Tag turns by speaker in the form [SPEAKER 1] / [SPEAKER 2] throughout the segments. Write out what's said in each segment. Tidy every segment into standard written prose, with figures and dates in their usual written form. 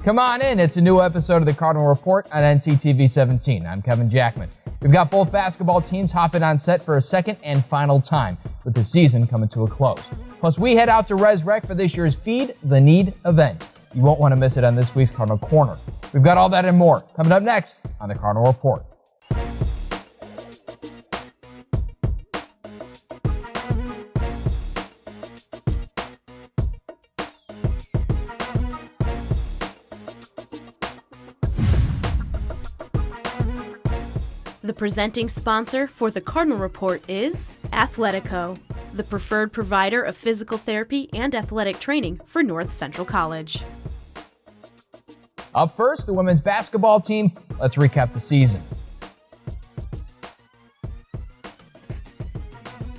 [SPEAKER 1] Come on in. It's a new episode of the Cardinal Report on NCTV 17. I'm Kevin Jackman. We've got both basketball teams hopping on set for a second and final time, with the season coming to a close. Plus, we head out to Res Rec for this year's Feed the Need event. You won't want to miss it on this week's Cardinal Corner. We've got all that and more coming up next on the Cardinal Report.
[SPEAKER 2] The presenting sponsor for the Cardinal Report is Athletico, the preferred provider of physical therapy and athletic training for North Central College.
[SPEAKER 1] Up first, the women's basketball team. Let's recap the season.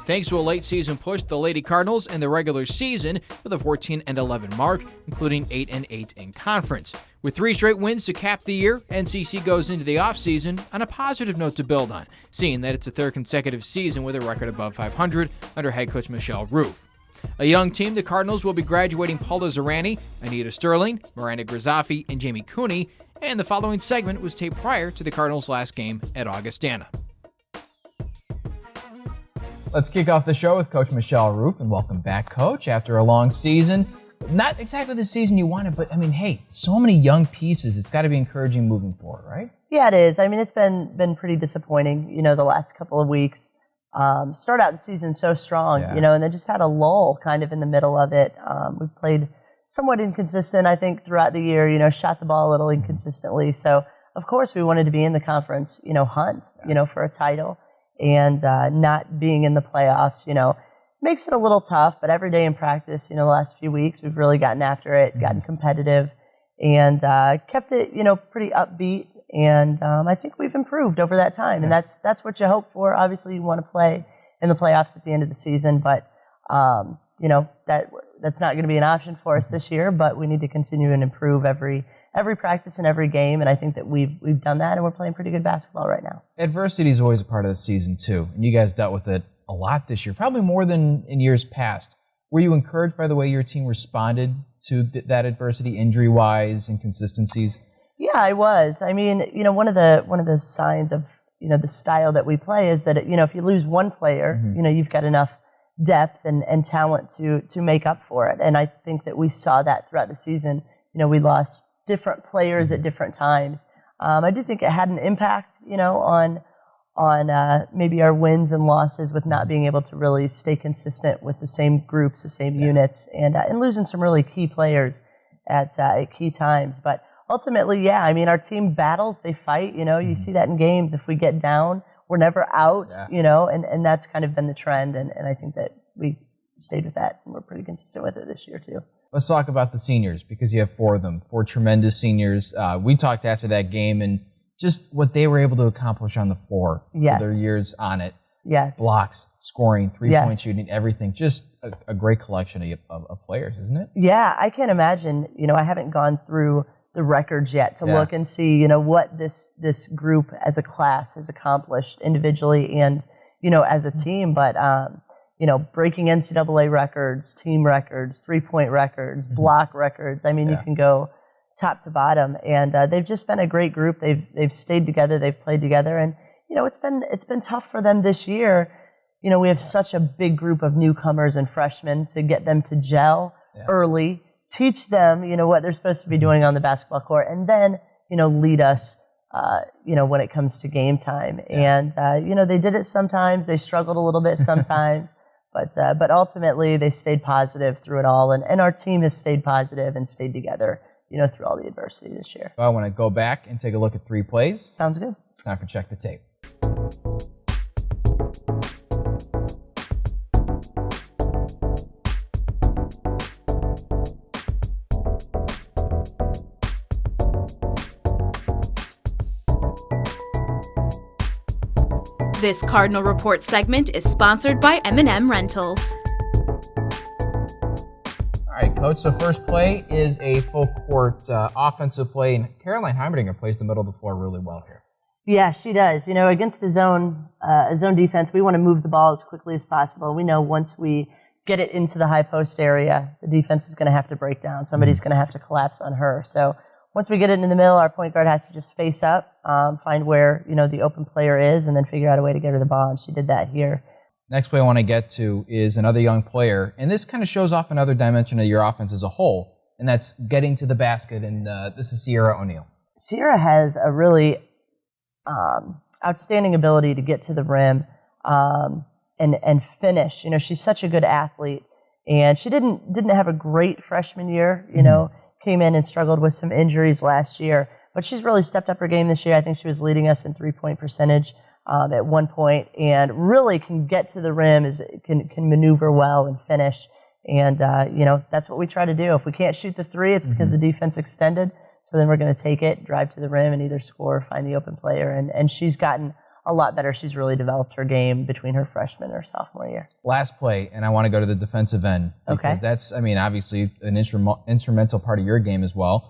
[SPEAKER 3] Thanks to a late season push, the Lady Cardinals in the regular season with a 14-11 mark, including 8-8 in conference. With 3 straight wins to cap the year, NCC goes into the offseason on a positive note to build on, seeing that it's a third consecutive season with a record above 500 under head coach Michelle Roof. A young team, the Cardinals will be graduating Paula Zerani, Anita Sterling, Miranda Grizafi, and Jamie Cooney, and the following segment was taped prior to the Cardinals' last game at Augustana.
[SPEAKER 1] Let's kick off the show with Coach Michelle Roof, and welcome back, Coach, after a long season. Not exactly the season you wanted, but, hey, so many young pieces. It's got to be encouraging moving forward, right?
[SPEAKER 4] Yeah, it is. It's been pretty disappointing, the last couple of weeks. Start out the season so strong, and then just had a lull kind of in the middle of it. We played somewhat inconsistent, I think, throughout the year, shot the ball a little inconsistently. So, of course, we wanted to be in the conference, hunt, for a title. And not being in the playoffs, makes it a little tough. But every day in practice, the last few weeks, we've really gotten after it, gotten competitive, and kept it, pretty upbeat. And I think we've improved over that time. And that's what you hope for. Obviously, you want to play in the playoffs at the end of the season. But, that's not going to be an option for us this year. But we need to continue and improve every practice and every game, and I think that we've done that, and we're playing pretty good basketball right now.
[SPEAKER 1] Adversity is always a part of the season, too, and you guys dealt with it a lot this year, probably more than in years past. Were you encouraged by the way your team responded to that adversity, injury-wise, inconsistencies? Yeah,
[SPEAKER 4] I was. One of the signs of, the style that we play is that, if you lose one player, you've got enough depth and talent to make up for it, and I think that we saw that throughout the season. We lost different players at different times. I do think it had an impact, on maybe our wins and losses with not being able to really stay consistent with the same groups, the same units, and losing some really key players at key times. But ultimately, our team battles, they fight. You see that in games. If we get down, we're never out. And that's kind of been the trend, and I think that we stayed with that, and we're pretty consistent with it this year too.
[SPEAKER 1] Let's talk about the seniors, because you have 4 of them, 4 tremendous seniors. We talked after that game and just what they were able to accomplish on the floor for their years on it.
[SPEAKER 4] Yes.
[SPEAKER 1] Blocks, scoring, three-point shooting, everything. Just a great collection of players, isn't it?
[SPEAKER 4] Yeah, I can't imagine. I haven't gone through the records yet to look and see, what this group as a class has accomplished individually and, as a team. But breaking NCAA records, team records, three-point records, block records. You can go top to bottom, and they've just been a great group. They've stayed together, they've played together, and it's been tough for them this year. We have such a big group of newcomers and freshmen to get them to gel early, teach them what they're supposed to be doing on the basketball court, and then lead us. When it comes to game time, and they did it sometimes. They struggled a little bit sometimes. But ultimately, they stayed positive through it all, and our team has stayed positive and stayed together, through all the adversity this year.
[SPEAKER 1] Well, I want to go back and take a look at 3 plays.
[SPEAKER 4] Sounds good.
[SPEAKER 1] It's time for Check the Tape.
[SPEAKER 2] This Cardinal Report segment is sponsored by M&M Rentals.
[SPEAKER 1] All right, Coach, so first play is a full court offensive play, and Caroline Heimerdinger plays the middle of the floor really well here.
[SPEAKER 4] Yeah, she does. Against a zone defense, we want to move the ball as quickly as possible. We know once we get it into the high post area, the defense is going to have to break down. Somebody's going to have to collapse on her. So once we get it in the middle, our point guard has to just face up, find where, the open player is, and then figure out a way to get her the ball, and she did that here.
[SPEAKER 1] Next play I want to get to is another young player, and this kind of shows off another dimension of your offense as a whole, and that's getting to the basket, and this is Sierra O'Neal.
[SPEAKER 4] Sierra has a really outstanding ability to get to the rim and finish. She's such a good athlete, and she didn't have a great freshman year, came in and struggled with some injuries last year, but she's really stepped up her game this year. I think she was leading us in three-point percentage at one point, and really can get to the rim, can maneuver well and finish. And, that's what we try to do. If we can't shoot the three, it's because the defense extended. So then we're going to take it, drive to the rim, and either score or find the open player. And she's gotten a lot better. She's really developed her game between her freshman and her sophomore year.
[SPEAKER 1] Last play, and I want to go to the defensive end, because that's, obviously an instrumental part of your game as well.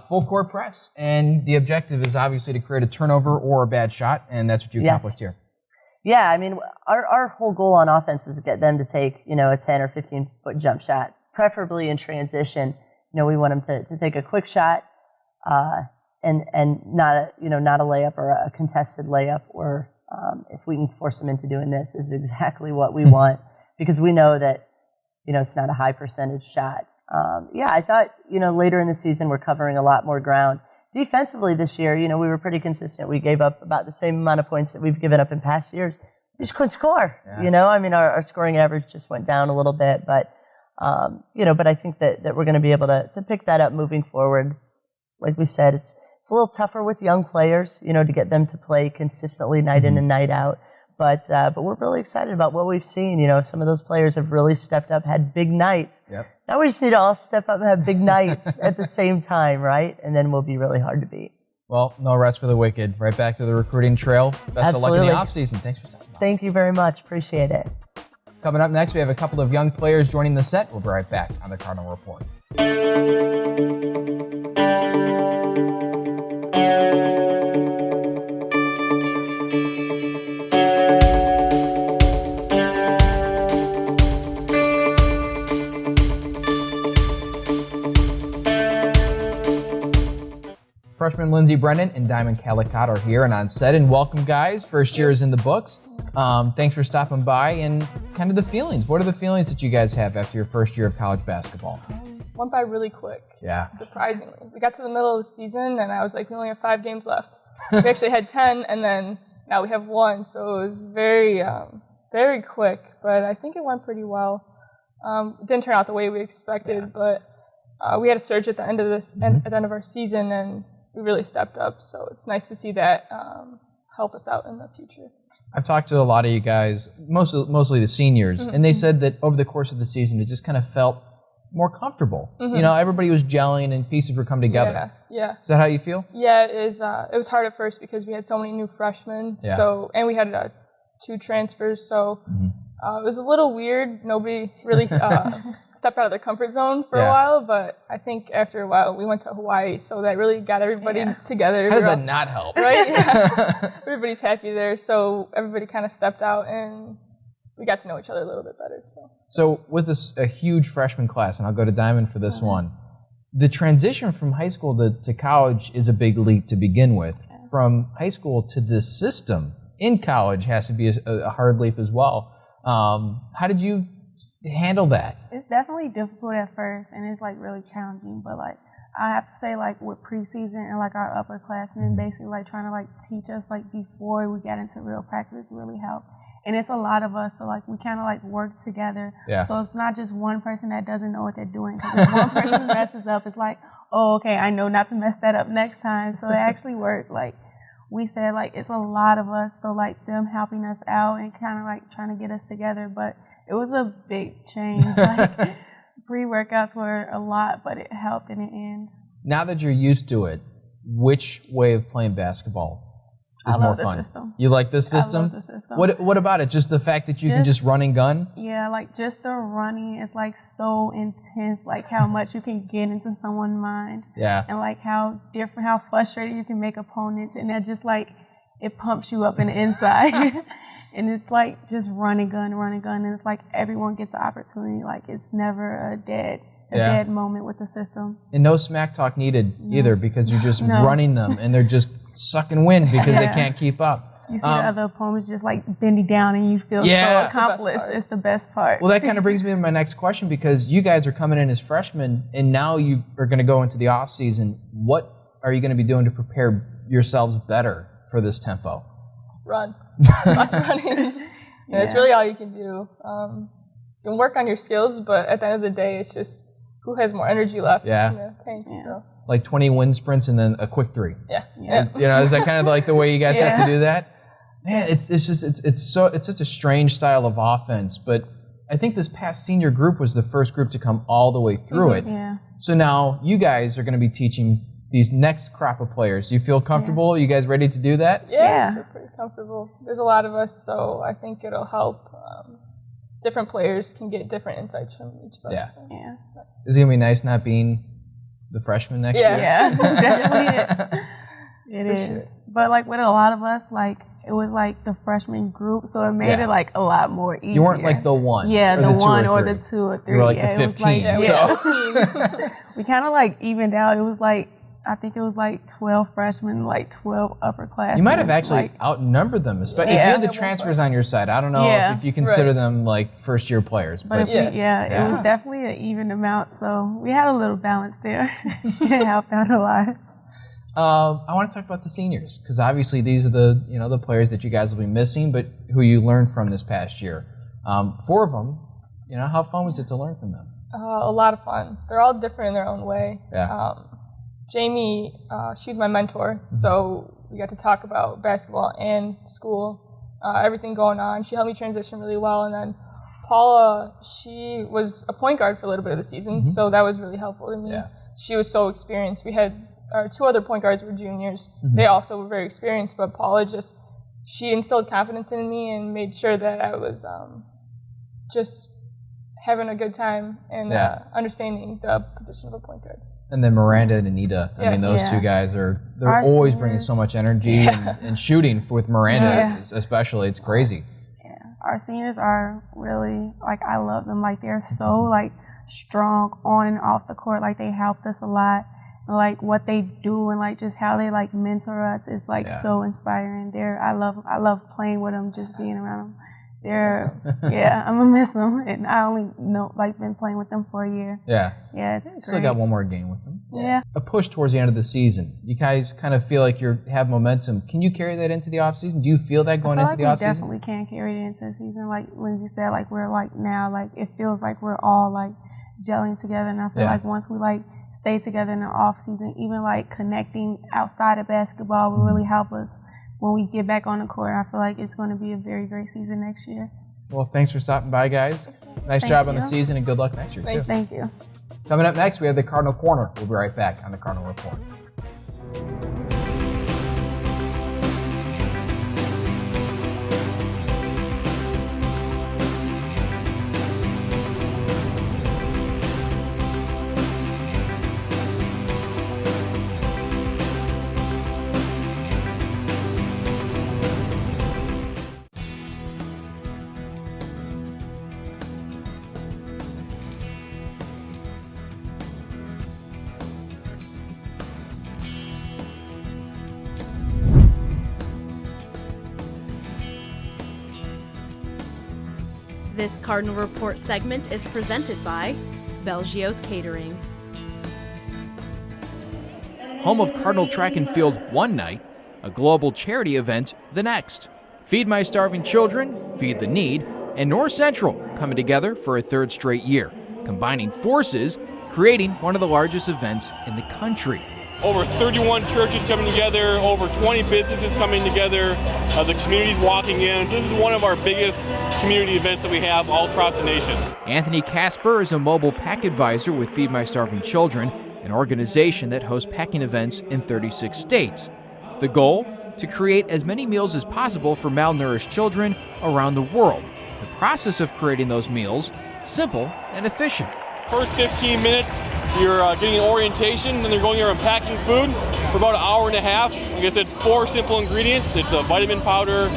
[SPEAKER 1] Full court press, and the objective is obviously to create a turnover or a bad shot, and that's what you accomplished here.
[SPEAKER 4] Yeah, our whole goal on offense is to get them to take, a 10 or 15-foot jump shot, preferably in transition. We want them to take a quick shot, and not a layup or a contested layup, or if we can force them into doing this, is exactly what we want, because we know that it's not a high percentage shot. I thought later in the season we're covering a lot more ground. Defensively this year, we were pretty consistent. We gave up about the same amount of points that we've given up in past years. We just couldn't score. Yeah. Our scoring average just went down a little bit, but I think that we're going to be able to pick that up moving forward. Like we said, it's a little tougher with young players, to get them to play consistently night in and night out. But we're really excited about what we've seen. Some of those players have really stepped up, had big nights. Yep. Now we just need to all step up and have big nights at the same time, right? And then we'll be really hard to beat.
[SPEAKER 1] Well, no rest for the wicked. Right back to the recruiting trail. Best of luck in the offseason. Thanks for stopping by.
[SPEAKER 4] Thank you very much. Appreciate it.
[SPEAKER 1] Coming up next, we have a couple of young players joining the set. We'll be right back on the Cardinal Report. Freshman Lindsey Brennan and Diamond Calicott are here and on set, and welcome, guys. First year is in the books. Thanks for stopping by, and kind of the feelings. What are the feelings that you guys have after your first year of college basketball?
[SPEAKER 5] Went by really quick. Yeah. Surprisingly. We got to the middle of the season, and I was like, we only have 5 games left. We actually had 10, and then now we have 1, so it was very, very quick, but I think it went pretty well. It didn't turn out the way we expected, but we had a surge at the end of at the end of our season, and we really stepped up, so it's nice to see that help us out in the future.
[SPEAKER 1] I've talked to a lot of you guys, mostly the seniors, and they said that over the course of the season, it just kind of felt more comfortable. Everybody was gelling and pieces were coming together.
[SPEAKER 5] Yeah.
[SPEAKER 1] Is that how you feel?
[SPEAKER 5] Yeah, it is. It was hard at first because we had so many new freshmen, and we had 2 transfers, so it was a little weird. Nobody really stepped out of their comfort zone for a while, but I think after a while we went to Hawaii, so that really got everybody together.
[SPEAKER 1] How does that not help?
[SPEAKER 5] Right? Yeah. Everybody's happy there, so everybody kind of stepped out, and we got to know each other a little bit better.
[SPEAKER 1] So with a huge freshman class, and I'll go to Diamond for this one, the transition from high school to college is a big leap to begin with. From high school to this system in college has to be a hard leap as well. How did you handle that?
[SPEAKER 6] It's definitely difficult at first, and it's really challenging, but I have to say with preseason and our upperclassmen basically trying to teach us before we got into real practice really helped. And it's a lot of us, so we kind of work together. Yeah. So it's not just one person that doesn't know what they're doing. Because if one person messes up, it's oh, okay, I know not to mess that up next time. So it actually worked. We said it's a lot of us, so them helping us out and kind of trying to get us together. But it was a big change. Pre-workouts were a lot, but it helped in the end.
[SPEAKER 1] Now that you're used to it, which way of playing basketball is more fun?
[SPEAKER 6] The system.
[SPEAKER 1] You like this system?
[SPEAKER 6] I love the system.
[SPEAKER 1] What about it? Just the fact that you can just run and gun?
[SPEAKER 6] Yeah, just the running is so intense, how much you can get into someone's mind. Yeah. And how frustrated you can make opponents, and that just it pumps you up in the inside. And it's just run and gun, and it's everyone gets an opportunity. It's never a dead dead moment with the system.
[SPEAKER 1] And no smack talk needed either, because you're just running them and they're just sucking wind because they can't keep up.
[SPEAKER 6] You see the other opponents just like bending down and you feel so accomplished. It's the best part.
[SPEAKER 1] Well, that kind of brings me to my next question, because you guys are coming in as freshmen and now you are going to go into the off season. What are you going to be doing to prepare yourselves better for this tempo?
[SPEAKER 5] Run. Lots of running. It's really all you can do. You can work on your skills, but at the end of the day, it's just who has more energy left in the tank. So.
[SPEAKER 1] Like 20 wind sprints and then a quick 3.
[SPEAKER 5] Yeah.
[SPEAKER 1] You know, is that kind of like the way you guys have to do that? Man, it's such a strange style of offense, but I think this past senior group was the first group to come all the way through it.
[SPEAKER 6] Yeah.
[SPEAKER 1] So now you guys are going to be teaching these next crop of players. You feel comfortable? You guys ready to do that?
[SPEAKER 5] Yeah, we're pretty comfortable. There's a lot of us, so I think it'll help. Different players can get different insights from each of us.
[SPEAKER 1] Yeah.
[SPEAKER 5] So it's nice.
[SPEAKER 1] Is it going to be nice not being the freshman next year?
[SPEAKER 6] Yeah, definitely. It is. Sure. But like with a lot of us, like it was like the freshman group, so it made it like a lot more easier.
[SPEAKER 1] You weren't like the one.
[SPEAKER 6] Yeah, the one or the 2 or 3.
[SPEAKER 1] You were like the 15.
[SPEAKER 6] We kind of like evened out. It was like, I think it was like 12 freshmen, like 12 upperclassmen.
[SPEAKER 1] You might have actually outnumbered them, especially if you had the transfers on your side. I don't know if you consider them like first-year players.
[SPEAKER 6] But it was definitely an even amount, so we had a little balance there. It helped out a lot.
[SPEAKER 1] I want to talk about the seniors, because obviously these are the players that you guys will be missing, but who you learned from this past year. 4 of them. How fun was it to learn from them?
[SPEAKER 5] A lot of fun. They're all different in their own way.
[SPEAKER 1] Yeah.
[SPEAKER 5] Jamie, she's my mentor, so we got to talk about basketball and school, everything going on. She helped me transition really well. And then Paula, she was a point guard for a little bit of the season, so that was really helpful to me. Yeah. She was so experienced. We had our 2 other point guards were juniors. They also were very experienced, but Paula she instilled confidence in me and made sure that I was just having a good time and understanding the position of a point guard.
[SPEAKER 1] And then Miranda and Anita. I mean, those 2 guys they're always bringing so much energy and shooting with Miranda, especially. It's crazy.
[SPEAKER 6] Yeah, our seniors are really, like, I love them. Like, they're so, like, strong on and off the court. Like, they helped us a lot. Like, what they do and, like, just how they, like, mentor us is, like, so inspiring. I love playing with them, just being around them. I'm gonna miss them, and I only been playing with them for a year. It's great.
[SPEAKER 1] Still got one more game with them.
[SPEAKER 6] A
[SPEAKER 1] push towards the end of the season. You guys kind of feel like you have momentum. Can you carry that into the off season? Do you feel that going into the off season?
[SPEAKER 6] Definitely can carry it into the season. Like when you said, like we're like now, like it feels like we're all like gelling together, and I feel like once we like stay together in the off season, even like connecting outside of basketball will really help us. When we get back on the court, I feel like it's going to be a very great season next year.
[SPEAKER 1] Well, thanks for stopping by, guys. Nice job on the season, and good luck next year, too.
[SPEAKER 6] Thank you.
[SPEAKER 1] Coming up next, we have the Cardinal Corner. We'll be right back on the Cardinal Report.
[SPEAKER 2] This Cardinal Report segment is presented by Belgio's Catering.
[SPEAKER 3] Home of Cardinal Track and Field one night, a global charity event the next. Feed My Starving Children, Feed the Need, and North Central coming together for a 3rd straight year, combining forces, creating one of the largest events in the country.
[SPEAKER 7] Over 31 churches coming together, over 20 businesses coming together, the community's walking in. So this is one of our biggest community events that we have all across the nation.
[SPEAKER 3] Anthony Casper is a mobile pack advisor with Feed My Starving Children, an organization that hosts packing events in 36 states. The goal? To create as many meals as possible for malnourished children around the world. The process of creating those meals, simple and efficient.
[SPEAKER 7] First 15 minutes, you're getting an orientation, then they're going there and packing food for about an hour and a half. Like I said, it's 4 simple ingredients. It's a vitamin powder,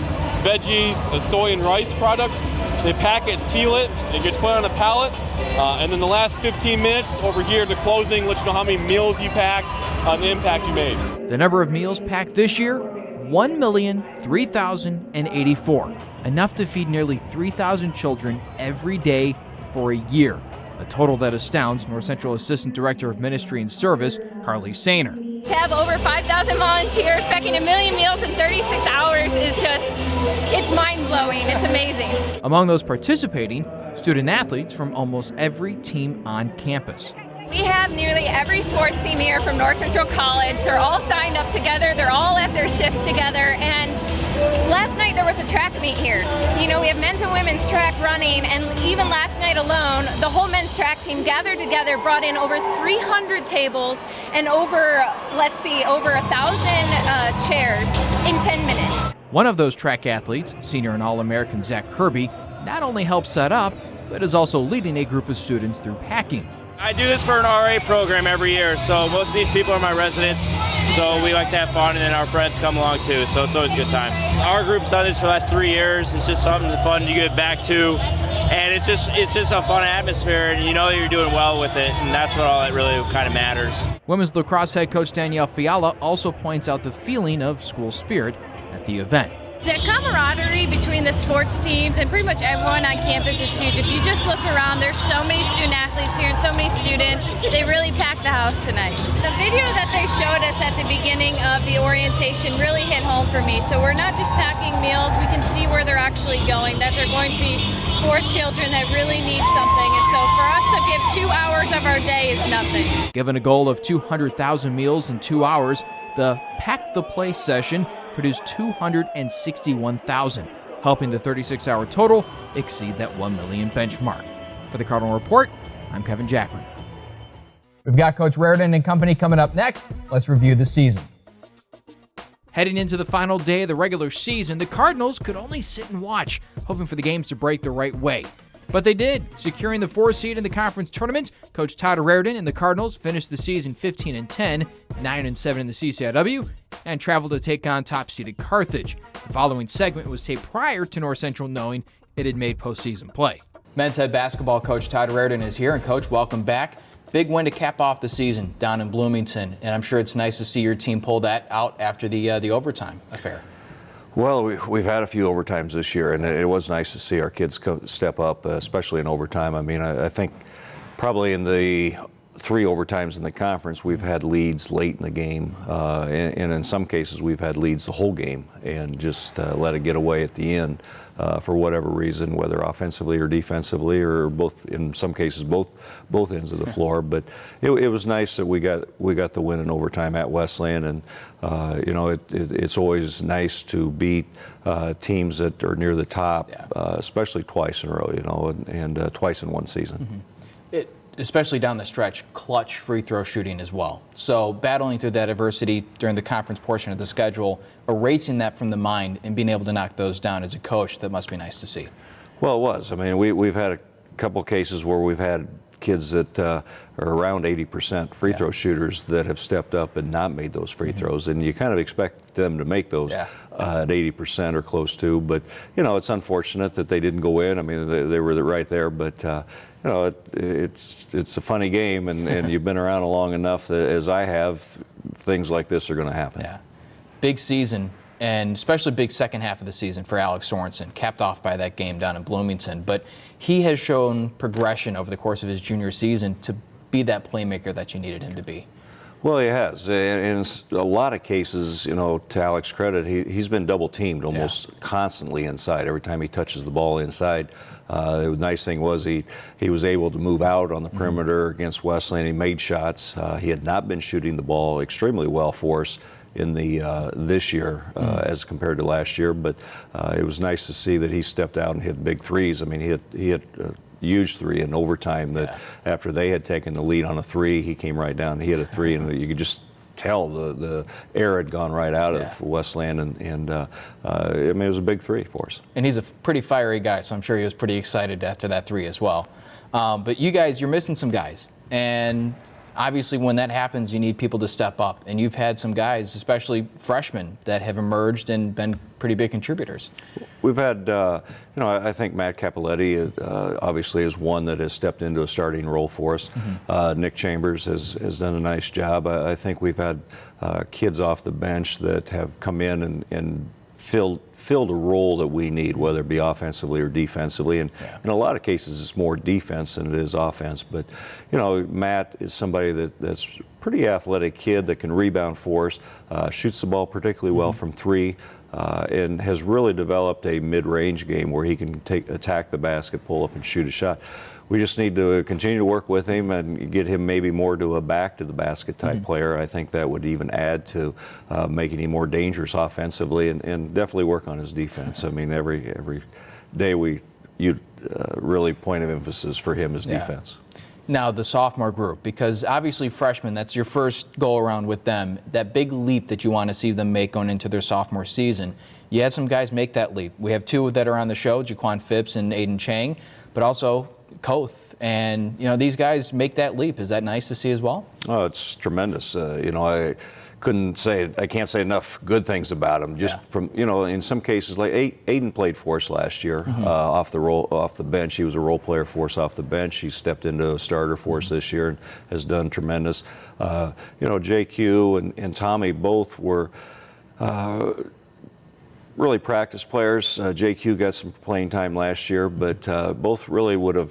[SPEAKER 7] veggies, a soy and rice product. They pack it, seal it, it gets put on a pallet, and then the last 15 minutes over here, the closing lets you know how many meals you packed, the impact you made.
[SPEAKER 3] The number of meals packed this year, 1,003,084, enough to feed nearly 3,000 children every day for a year, a total that astounds North Central Assistant Director of Ministry and Service, Carly Sainer.
[SPEAKER 8] To have over 5,000 volunteers packing 1 million meals in 36 hours is just, it's mind-blowing. It's amazing.
[SPEAKER 3] Among those participating, student athletes from almost every team on campus.
[SPEAKER 8] We have nearly every sports team here from North Central College. They're all signed up together. They're all at their shifts together. And last night there was a track meet here. You know, we have men's and women's track running, and even last night alone, the whole men's track team gathered together, brought in over 300 tables and over 1,000 chairs in 10 minutes.
[SPEAKER 3] One of those track athletes, senior and All-American Zach Kirby, not only helped set up, but is also leading a group of students through packing.
[SPEAKER 9] I do this for an RA program every year, so most of these people are my residents, so we like to have fun, and then our friends come along too, so it's always a good time. Our group's done this for the last 3 years. It's just something fun to give back to, and it's just a fun atmosphere, and you know you're doing well with it, and that's what all that really kind of matters.
[SPEAKER 3] Women's lacrosse head coach Danielle Fiala also points out the feeling of school spirit at the event.
[SPEAKER 10] The camaraderie between the sports teams and pretty much everyone on campus is huge. If you just look around, there's so many student athletes here and so many students. They really packed the house tonight. The video that they showed us at the beginning of the orientation really hit home for me. So we're not just packing meals, we can see where they're actually going, that they're going to be for children that really need something. And so for us to give 2 hours of our day is nothing.
[SPEAKER 3] Given a goal of 200,000 meals in 2 hours, the Pack the Place session produced 261,000, helping the 36-hour total exceed that 1 million benchmark. For the Cardinal Report, I'm Kevin Jackman.
[SPEAKER 1] We've got Coach Reardon and company coming up next. Let's review the season.
[SPEAKER 3] Heading into the final day of the regular season, the Cardinals could only sit and watch, hoping for the games to break the right way. But they did, securing the 4th seed in the conference tournament. Coach Todd Reardon and the Cardinals finished the season 15-10, 9-7 in the CCIW, and traveled to take on top-seeded Carthage. The following segment was taped prior to North Central knowing it had made postseason play. Men's head basketball coach Todd Reardon is here, and Coach, welcome back. Big win to cap off the season down in Bloomington, and I'm sure it's nice to see your team pull that out after the overtime affair.
[SPEAKER 11] Well, we've had a few overtimes this year, and it was nice to see our kids step up, especially in overtime. I mean, I think probably in the 3 overtimes in the conference, we've had leads late in the game, and in some cases we've had leads the whole game and just let it get away at the end for whatever reason, whether offensively or defensively, or both. In some cases, both ends of the floor. But it was nice that we got the win in overtime at Westland, and it's always nice to beat teams that are near the top, especially twice in a row, and twice in one season.
[SPEAKER 3] Mm-hmm. Especially down the stretch, clutch free throw shooting as well. So battling through that adversity during the conference portion of the schedule, erasing that from the mind and being able to knock those down as a coach, that must be nice to see.
[SPEAKER 11] Well, it was. I mean, we've had a couple cases where we've had kids that are around 80% free throw shooters that have stepped up and not made those free throws, and you kind of expect them to make those at 80% or close to. But it's unfortunate that they didn't go in. I mean, they were right there, but it's a funny game, and you've been around long enough that, as I have, things like this are going to happen.
[SPEAKER 3] Yeah, big season, and especially big second half of the season for Alex Sorensen, capped off by that game down in Bloomington. But he has shown progression over the course of his junior season to be that playmaker that you needed him to be.
[SPEAKER 11] Well, he has. In a lot of cases, to Alex's credit, he's been double teamed almost constantly inside. Every time he touches the ball inside. The nice thing was he was able to move out on the perimeter against Westland. He made shots. He had not been shooting the ball extremely well for us in the this year as compared to last year, but it was nice to see that he stepped out and hit big threes. I mean, he hit a huge 3 in overtime that after they had taken the lead on a 3, he came right down and he hit a 3, and you could just tell the air had gone right out of Westland, and I mean, it was a big 3 for us.
[SPEAKER 3] And he's a pretty fiery guy, so I'm sure he was pretty excited after that 3 as well. But you guys, you're missing some guys, and obviously when that happens, you need people to step up. And you've had some guys, especially freshmen, that have emerged and been pretty big contributors.
[SPEAKER 11] We've had, I think Matt Capoletti obviously is one that has stepped into a starting role for us. Nick Chambers has done a nice job. I think we've had kids off the bench that have come in and filled a role that we need, whether it be offensively or defensively. And in a lot of cases, it's more defense than it is offense. But, Matt is somebody that's a pretty athletic kid that can rebound for us, shoots the ball particularly well from three, and has really developed a mid-range game where he can attack the basket, pull up, and shoot a shot. We just need to continue to work with him and get him maybe more to a back-to-the-basket type player. I think that would even add to making him more dangerous offensively, and definitely work on his defense. I mean, every day really point of emphasis for him is defense.
[SPEAKER 3] Now, the sophomore group, because obviously freshmen, that's your first go-around with them, that big leap that you want to see them make going into their sophomore season. You had some guys make that leap. We have two that are on the show, Jaquan Phipps and Aiden Chang, but also Koth. And, these guys make that leap. Is that nice to see as well? Oh,
[SPEAKER 11] it's tremendous. I can't say enough good things about him. Just from, in some cases, like Aiden played for us last year off the bench. He was a role player for us off the bench. He stepped into a starter for us this year and has done tremendous. JQ and Tommy both were really practice players. JQ got some playing time last year, but both really would have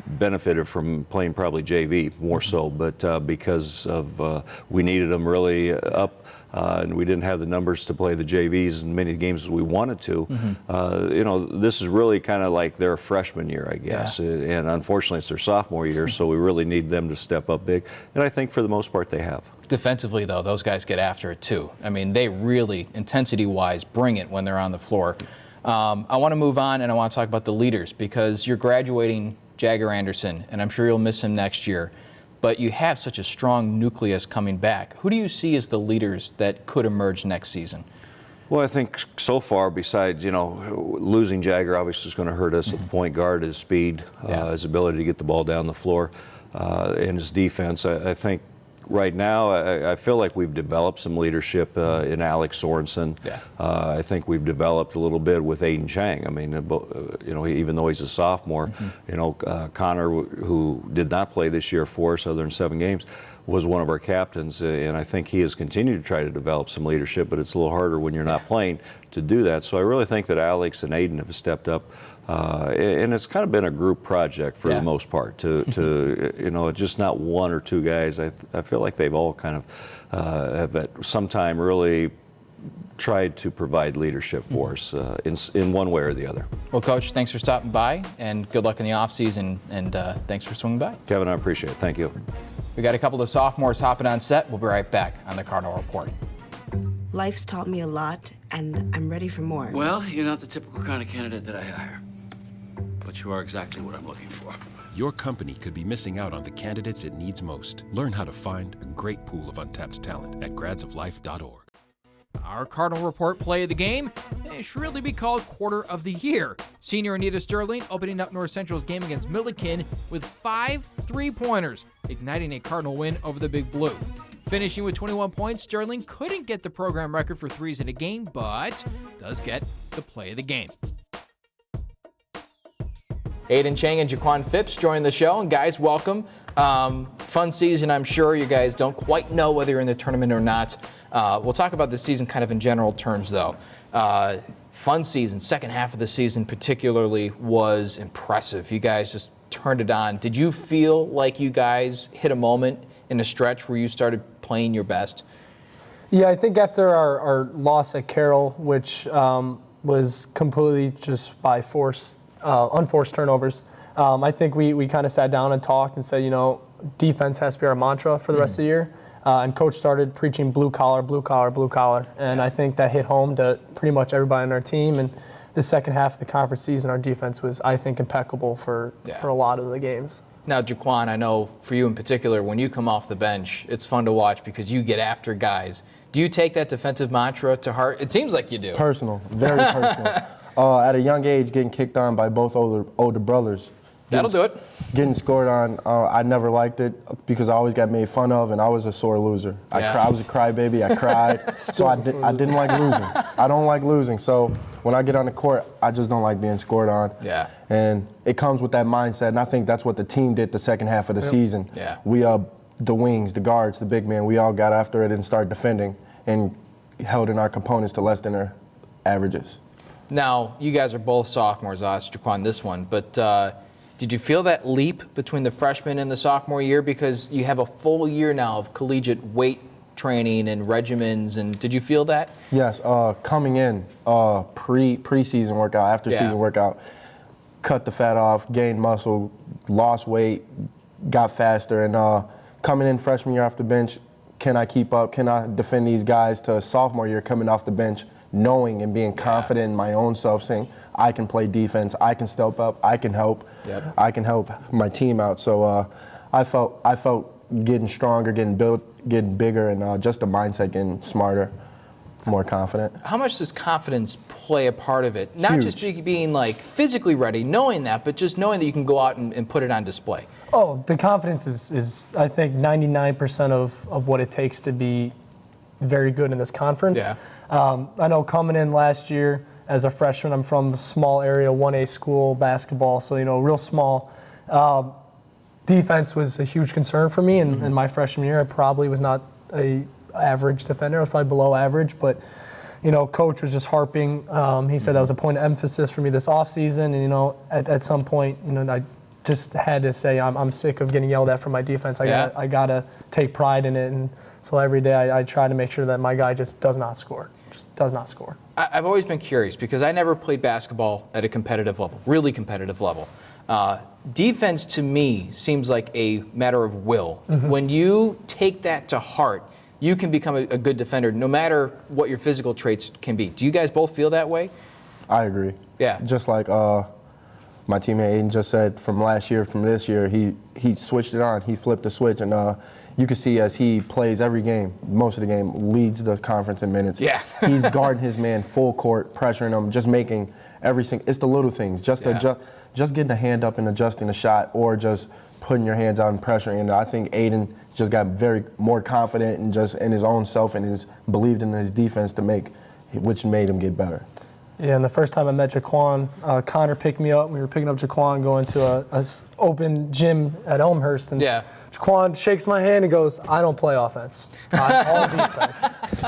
[SPEAKER 11] benefited from playing probably JV more so, but because of we needed them really up and we didn't have the numbers to play the JVs in many games as we wanted to. This is really kind of like their freshman year, I guess, and unfortunately it's their sophomore year, so we really need them to step up big, and I think for the most part they have.
[SPEAKER 3] Defensively, though, those guys get after it too. I mean, they really, intensity-wise, bring it when they're on the floor. I want to move on and I want to talk about the leaders, because you're graduating Jagger Anderson, and I'm sure you'll miss him next year. But you have such a strong nucleus coming back. Who do you see as the leaders that could emerge next season?
[SPEAKER 11] Well, I think so far, besides, losing Jagger obviously is going to hurt us at the point guard, his speed, his ability to get the ball down the floor, and his defense. I think right now, I feel like we've developed some leadership in Alex Sorensen. I think we've developed a little bit with Aiden Chang. I mean, even though he's a sophomore, Connor, who did not play this year for us other than 7 games, was one of our captains, and I think he has continued to try to develop some leadership, but it's a little harder when you're not playing to do that. So I really think that Alex and Aiden have stepped up. And it's kind of been a group project for the most part to just not one or two guys. I feel like they've all kind of have at some time really tried to provide leadership for us in one way or the other.
[SPEAKER 3] Well, Coach, thanks for stopping by, and good luck in the offseason, and thanks for swinging by.
[SPEAKER 11] Kevin, I appreciate it. Thank you.
[SPEAKER 3] We got a couple of sophomores hopping on set. We'll be right back on the Cardinal Report.
[SPEAKER 12] Life's taught me a lot, and I'm ready for more.
[SPEAKER 13] Well, you're not the typical kind of candidate that I hire. But you are exactly what I'm looking for.
[SPEAKER 14] Your company could be missing out on the candidates it needs most. Learn how to find a great pool of untapped talent at gradsoflife.org.
[SPEAKER 3] Our Cardinal Report play of the game should really be called Quarter of the Year. Senior Anita Sterling opening up North Central's game against Milliken with 5 3-pointers, igniting a Cardinal win over the Big Blue. Finishing with 21 points, Sterling couldn't get the program record for threes in a game, but does get the play of the game. Aiden Chang and Jaquan Phipps join the show, and guys, welcome. Fun season, I'm sure. You guys don't quite know whether you're in the tournament or not. We'll talk about this season kind of in general terms, though. Fun season, second half of the season particularly was impressive. You guys just turned it on. Did you feel like you guys hit a moment in a stretch where you started playing your best?
[SPEAKER 15] Yeah, I think after our loss at Carroll, which was completely just by unforced turnovers, I think we kind of sat down and talked and said, defense has to be our mantra for the rest of the year. And Coach started preaching blue collar, blue collar, blue collar. And I think that hit home to pretty much everybody on our team. And the second half of the conference season, our defense was, I think, impeccable for a lot of the games.
[SPEAKER 3] Now, Jaquan, I know for you in particular, when you come off the bench, it's fun to watch because you get after guys. Do you take that defensive mantra to heart? It seems like you do.
[SPEAKER 16] Personal, very personal. At a young age, getting kicked on by both older brothers
[SPEAKER 3] That'll do it.
[SPEAKER 16] Getting scored on, I never liked it because I always got made fun of, and I was a sore loser. I was a crybaby. I cried, so I didn't like losing. I don't like losing, so when I get on the court, I just don't like being scored on.
[SPEAKER 3] Yeah.
[SPEAKER 16] And it comes with that mindset, and I think that's what the team did the second half of the season.
[SPEAKER 3] Yeah.
[SPEAKER 16] We, the wings, the guards, the big man, we all got after it and started defending and held in our components to less than their averages.
[SPEAKER 3] Now, you guys are both sophomores. I asked Jaquan this one, but did you feel that leap between the freshman and the sophomore year? Because you have a full year now of collegiate weight training and regimens, and did you feel that?
[SPEAKER 16] Yes, coming in, pre-season workout, after season workout, cut the fat off, gained muscle, lost weight, got faster, and coming in freshman year off the bench, can I keep up? Can I defend these guys to sophomore year coming off the bench, knowing and being confident in my own self, saying I can play defense, I can step up, I can help, I can help my team out. So I felt getting stronger, getting built, getting bigger, and just the mindset getting smarter, more confident.
[SPEAKER 3] How much does confidence play a part of it? Not
[SPEAKER 16] Huge.
[SPEAKER 3] just being like physically ready, knowing that, but just knowing that you can go out and put it on display.
[SPEAKER 15] Oh, the confidence is I think 99% of what it takes to be very good in this conference.
[SPEAKER 3] Yeah.
[SPEAKER 15] I know coming in last year as a freshman, I'm from a small area, 1A school basketball, so real small. Defense was a huge concern for me, and in my freshman year, I probably was not a average defender. I was probably below average, but coach was just harping. He said that was a point of emphasis for me this offseason, and at some point, I just had to say I'm sick of getting yelled at for my defense. I gotta take pride in it, and so every day I try to make sure that my guy just does not score.
[SPEAKER 3] I've always been curious because I never played basketball at a competitive level, really competitive level. Defense to me seems like a matter of will. When you take that to heart, you can become a good defender no matter what your physical traits can be. Do you guys both feel that way?
[SPEAKER 16] I agree.
[SPEAKER 3] Yeah.
[SPEAKER 16] Just like my teammate Aiden just said, from last year, from this year, he switched it on. He flipped the switch, and you can see as he plays every game, most of the game, leads the conference in minutes.
[SPEAKER 3] Yeah.
[SPEAKER 16] He's guarding his man full court, pressuring him, just making everything. It's the little things, just getting a hand up and adjusting the shot, or just putting your hands out and pressuring. And I think Aiden just got more confident and just in his own self and believed in his defense which made him get better.
[SPEAKER 15] Yeah, and the first time I met Jaquan, Connor picked me up. We were picking up Jaquan going to a open gym at Elmhurst, and Jaquan shakes my hand and goes, "I don't play offense. I'm all defense."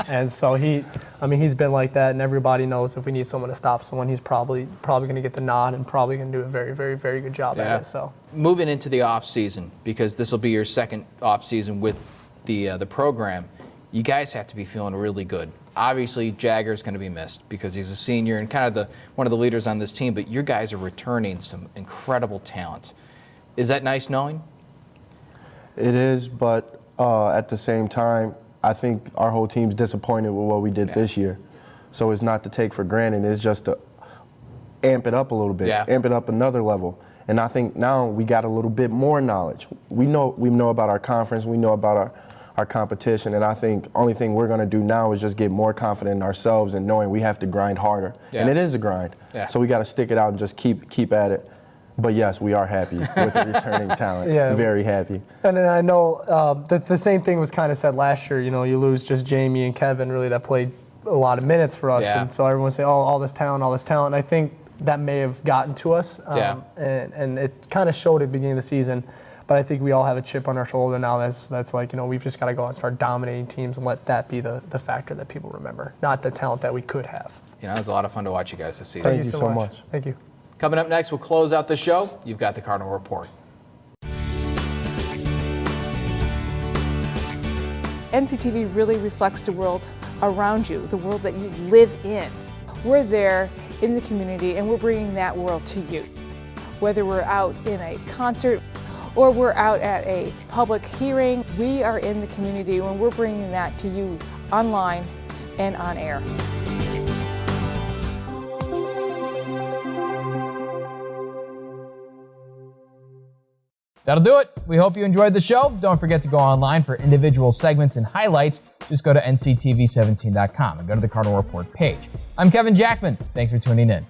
[SPEAKER 15] And so he's been like that, and everybody knows if we need someone to stop someone, he's probably going to get the nod and probably going to do a very, very, very good job at it. So
[SPEAKER 3] moving into the off season, because this will be your second off season with the program, you guys have to be feeling really good. Obviously, Jagger's going to be missed because he's a senior and kind of one of the leaders on this team, but your guys are returning some incredible talent. Is that nice knowing?
[SPEAKER 16] It is, but at the same time, I think our whole team's disappointed with what we did this year. So it's not to take for granted. It's just to amp it up a little bit, amp it up another level. And I think now we got a little bit more knowledge. We know about our conference. We know about our competition, and I think only thing we're going to do now is just get more confident in ourselves and knowing we have to grind harder. And it is a grind. So we got to stick it out and just keep at it. But yes, we are happy with the returning talent. Very happy.
[SPEAKER 15] And then I know that the same thing was kind of said last year. You lose just Jamie and Kevin really that played a lot of minutes for us, and so everyone say, "Oh, all this talent, all this talent." And I think that may have gotten to us, and it kind of showed at the beginning of the season. But I think we all have a chip on our shoulder now that's like, we've just got to go out and start dominating teams and let that be the factor that people remember, not the talent that we could have.
[SPEAKER 3] It was a lot of fun to watch you guys this season.
[SPEAKER 15] Thank you so much. Thank you.
[SPEAKER 3] Coming up next, we'll close out the show. You've got the Cardinal Report.
[SPEAKER 17] NCTV really reflects the world around you, the world that you live in. We're there in the community, and we're bringing that world to you. Whether we're out in a concert or we're out at a public hearing, we are in the community when we're bringing that to you online and on air.
[SPEAKER 1] That'll do it. We hope you enjoyed the show. Don't forget to go online for individual segments and highlights. Just go to nctv17.com and go to the Cardinal Report page. I'm Kevin Jackman. Thanks for tuning in.